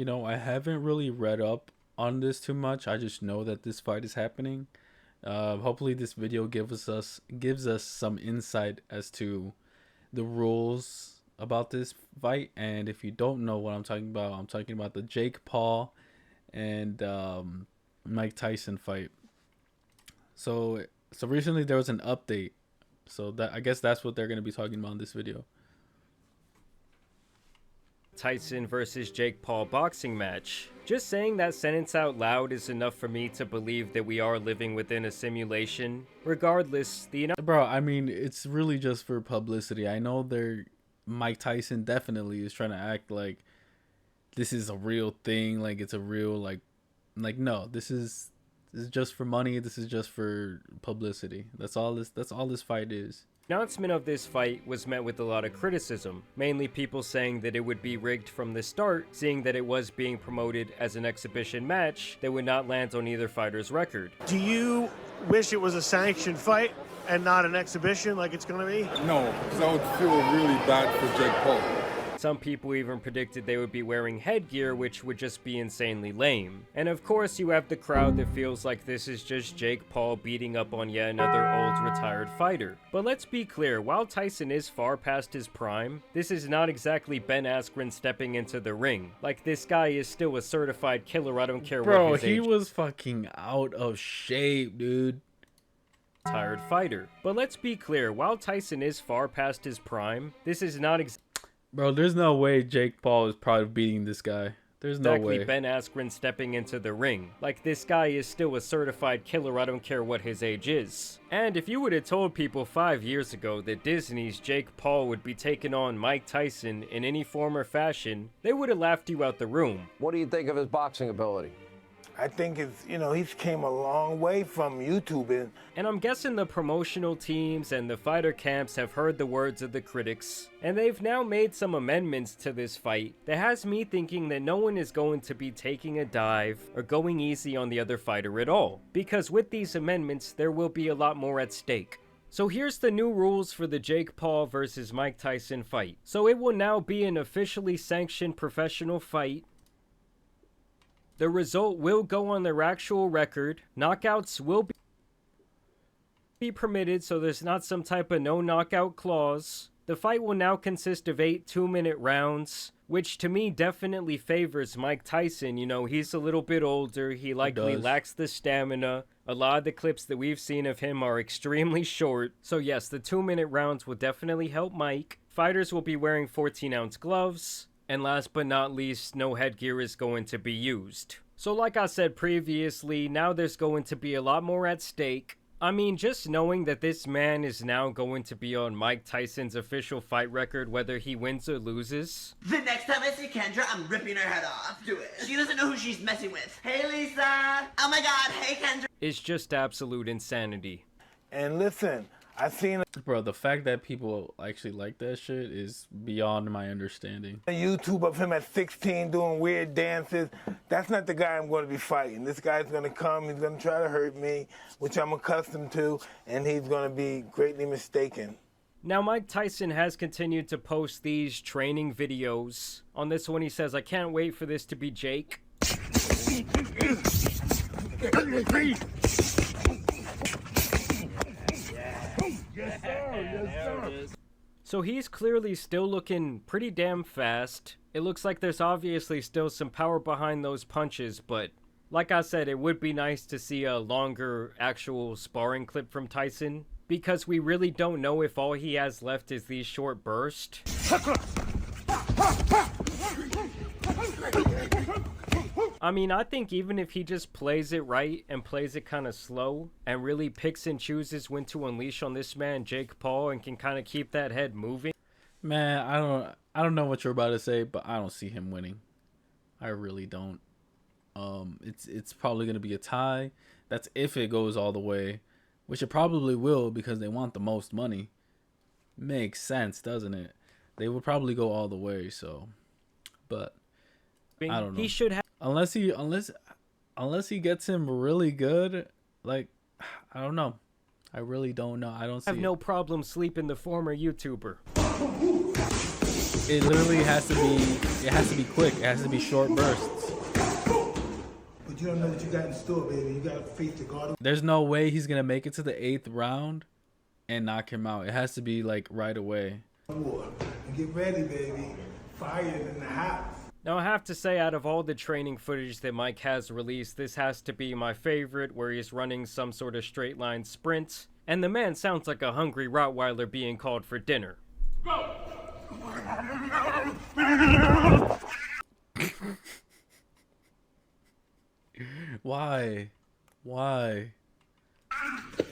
I haven't really read up on this too much. I just know that this fight is happening. Hopefully, this video gives us some insight as to the rules about this fight. And if you don't know what I'm talking about the Jake Paul and Mike Tyson fight. So recently there was an update. So that I guess that's what they're gonna be talking about in this video. Tyson versus Jake Paul boxing match. Just saying that sentence out loud is enough for me to believe that we are living within a simulation. Regardless, Bro, I mean, it's really just for publicity. I know Mike Tyson definitely is trying to act like this is a real thing, like it's a real no, this is just for money. This is just for publicity. That's all this fight is. Announcement of this fight was met with a lot of criticism, mainly people saying that it would be rigged from the start, seeing that it was being promoted as an exhibition match that would not land on either fighter's record. Do you wish it was a sanctioned fight and not an exhibition like it's going to be? No, because I would feel really bad for Jake Paul. Some people even predicted they would be wearing headgear, which would just be insanely lame. And of course, you have the crowd that feels like this is just Jake Paul beating up on yet another old retired fighter. But let's be clear, while Tyson is far past his prime, this is not exactly Ben Askren stepping into the ring. Like, this guy is still a certified killer, I don't care what his age. Bro, he was fucking out of shape, dude. Tired fighter. But let's be clear, while Tyson is far past his prime, this is not Bro, there's no way Jake Paul is probably beating this guy. There's no way. Ben Askren stepping into the ring. Like, this guy is still a certified killer, I don't care what his age is. And if you would have told people 5 years ago that Disney's Jake Paul would be taking on Mike Tyson in any form or fashion, they would have laughed you out the room. What do you think of his boxing ability? I think it's, he's came a long way from YouTubing. And I'm guessing the promotional teams and the fighter camps have heard the words of the critics, and they've now made some amendments to this fight that has me thinking that no one is going to be taking a dive or going easy on the other fighter at all. Because with these amendments, there will be a lot more at stake. So here's the new rules for the Jake Paul versus Mike Tyson fight. So it will now be an officially sanctioned professional fight. The result will go on their actual record. Knockouts will be permitted, so there's not some type of no knockout clause. The fight will now consist of 8 2-minute rounds, which to me definitely favors Mike Tyson. He's a little bit older. He likely lacks the stamina. A lot of the clips that we've seen of him are extremely short. So yes, the 2-minute rounds will definitely help Mike. Fighters will be wearing 14-ounce gloves. And last but not least, no headgear is going to be used. So like I said previously, now there's going to be a lot more at stake. I mean, just knowing that this man is now going to be on Mike Tyson's official fight record, whether he wins or loses. The next time I see Kendra, I'm ripping her head off. Do it. She doesn't know who she's messing with. Hey, Lisa. Oh my God. Hey, Kendra. It's just absolute insanity. And listen, I've seen Bro, the fact that people actually like that shit is beyond my understanding. a YouTube of him at 16 doing weird dances. That's not the guy I'm going to be fighting. This guy's going to come, he's going to try to hurt me, which I'm accustomed to, and he's going to be greatly mistaken. Now, Mike Tyson has continued to post these training videos. On this one, he says, "I can't wait for this to be Jake." Yes, sir. Yes, sir. So he's clearly still looking pretty damn fast. It looks like there's obviously still some power behind those punches, but like I said, it would be nice to see a longer actual sparring clip from Tyson, because we really don't know if all he has left is these short bursts. I mean, I think even if he just plays it right and plays it kind of slow and really picks and chooses when to unleash on this man, Jake Paul, and can kind of keep that head moving. Man, I don't know what you're about to say, but I don't see him winning. I really don't. It's probably going to be a tie. That's if it goes all the way, which it probably will because they want the most money. Makes sense, doesn't it? They would probably go all the way, so. But I don't know. He should have. Unless he gets him really good, like, I don't know. I really don't know. I don't see no problem sleeping the former YouTuber. it literally has to be. It has to be quick. It has to be short bursts. But you don't know what you got in store, baby. You got to face the God. There's no way he's gonna make it to the 8th round and knock him out. It has to be like right away. War. And get ready, baby. Fire in the house. Now, I have to say, out of all the training footage that Mike has released, this has to be my favorite, where he's running some sort of straight line sprint, and the man sounds like a hungry Rottweiler being called for dinner. Go! Why? Why?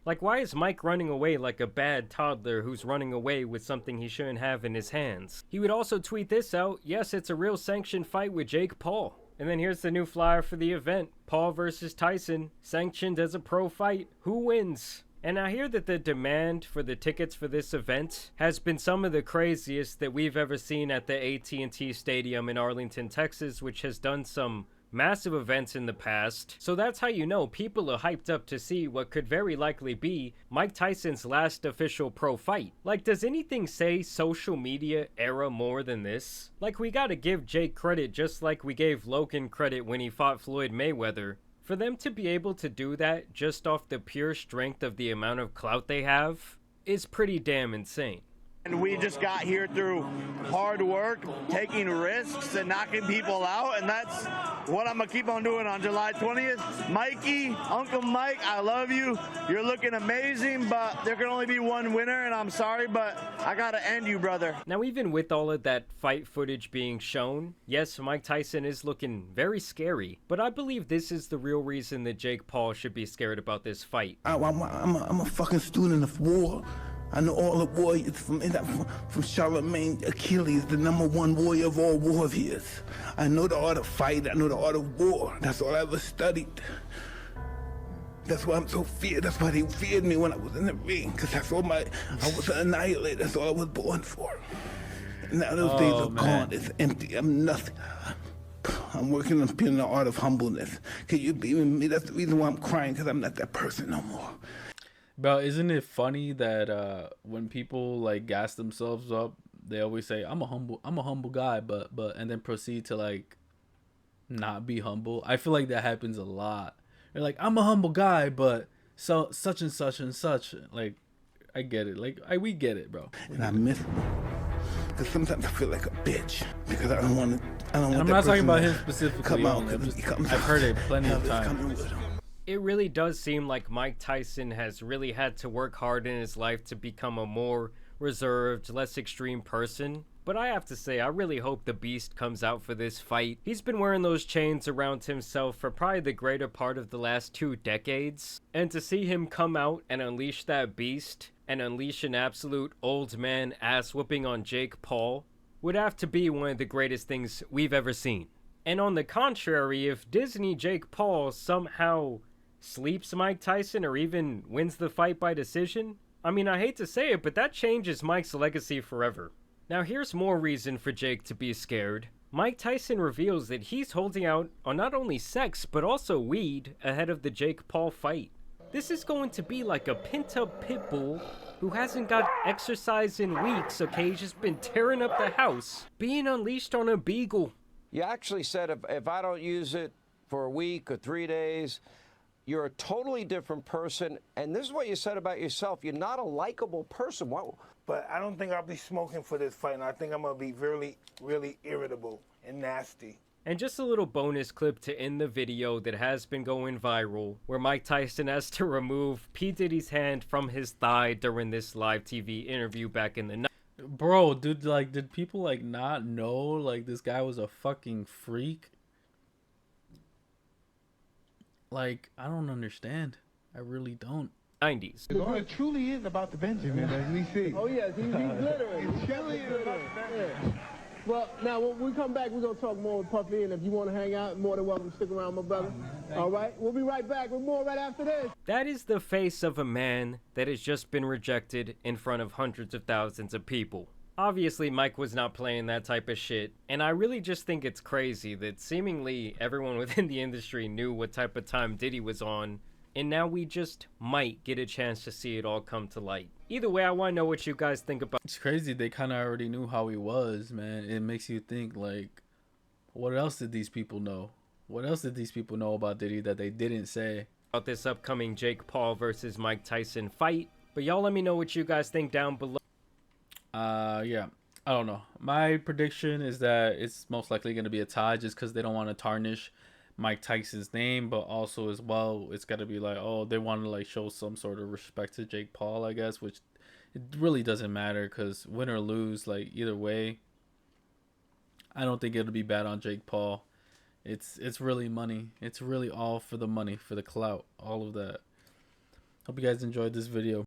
Like, why is Mike running away like a bad toddler who's running away with something he shouldn't have in his hands? He would also tweet this out: yes, it's a real sanctioned fight with Jake Paul. And then here's the new flyer for the event: Paul versus Tyson, sanctioned as a pro fight. Who wins? And I hear that the demand for the tickets for this event has been some of the craziest that we've ever seen at the AT&T Stadium in Arlington, Texas, which has done some massive events in the past. So that's how you know people are hyped up to see what could very likely be Mike Tyson's last official pro fight. Like, does anything say social media era more than this? Like, we gotta give Jake credit just like we gave Logan credit when he fought Floyd Mayweather. For them to be able to do that just off the pure strength of the amount of clout they have is pretty damn insane. And we just got here through hard work, taking risks, and knocking people out, and that's what I'm going to keep on doing on July 20th. Mikey, Uncle Mike, I love you. You're looking amazing, but there can only be one winner, and I'm sorry, but I got to end you, brother. Now, even with all of that fight footage being shown, yes, Mike Tyson is looking very scary, but I believe this is the real reason that Jake Paul should be scared about this fight. I'm a fucking student of war. I know all the warriors from Charlemagne, Achilles, the #1 warrior of all warriors. I know the art of fight. I know the art of war. That's all I ever studied. That's why I'm so feared. That's why they feared me when I was in the ring, because I was an annihilator. That's all I was born for. And now those days are gone. It's empty. I'm nothing. I'm working on being the art of humbleness. Can you believe in me? That's the reason why I'm crying, because I'm not that person no more. Bro, isn't it funny that when people like gas themselves up, they always say, I'm a humble guy, but and then proceed to like not be humble. I feel like that happens a lot. They're like, I'm a humble guy, but so such and such and such. Like, I get it. Like, we get it, bro. And I miss him. Because sometimes I feel like a bitch. Because I don't want to. I'm not talking about him specifically. I've heard it plenty of times. It really does seem like Mike Tyson has really had to work hard in his life to become a more reserved, less extreme person. But I have to say, I really hope the beast comes out for this fight. He's been wearing those chains around himself for probably the greater part of the last 2 decades. And to see him come out and unleash that beast, and unleash an absolute old man ass whooping on Jake Paul, would have to be one of the greatest things we've ever seen. And on the contrary, if Disney Jake Paul somehow sleeps Mike Tyson or even wins the fight by decision, I mean, I hate to say it, but that changes Mike's legacy forever. Now here's more reason for Jake to be scared. Mike Tyson reveals that he's holding out on not only sex, but also weed ahead of the Jake Paul fight. This is going to be like a pent-up pit bull who hasn't got exercise in weeks, okay? He's just been tearing up the house, being unleashed on a beagle. You actually said if I don't use it for a week or 3 days, you're a totally different person, and this is what you said about yourself. You're not a likable person. Whoa. But I don't think I'll be smoking for this fight, and I think I'm going to be really, really irritable and nasty. And just a little bonus clip to end the video that has been going viral, where Mike Tyson has to remove P. Diddy's hand from his thigh during this live TV interview back in the night. Bro, dude, like, did people like not know like this guy was a fucking freak? Like, I don't understand. I really don't. 90s. It truly is about the Benjamin, as we see. Oh, yes, he's glittering. It truly is about the Benjamin. Well, now, when we come back, we're going to talk more with Puffy, and if you want to hang out, more than welcome to stick around, my brother. All right? We'll be right back with more right after this. That is the face of a man that has just been rejected in front of hundreds of thousands of people. Obviously, Mike was not playing that type of shit, and I really just think it's crazy that seemingly everyone within the industry knew what type of time Diddy was on and now we just might get a chance to see it all come to light. Either way, I want to know what you guys think about. It's crazy. They kind of already knew how he was, man. It makes you think, like, what else did these people know? What else did these people know about Diddy that they didn't say? About this upcoming Jake Paul versus Mike Tyson fight. But y'all let me know what you guys think down below. Yeah. I don't know. My prediction is that it's most likely going to be a tie just because they don't want to tarnish Mike Tyson's name, but also as well, it's got to be like, oh, they want to like show some sort of respect to Jake Paul, I guess, which it really doesn't matter because win or lose, like either way, I don't think it'll be bad on Jake Paul. It's really money. It's really all for the money, for the clout, all of that. Hope you guys enjoyed this video.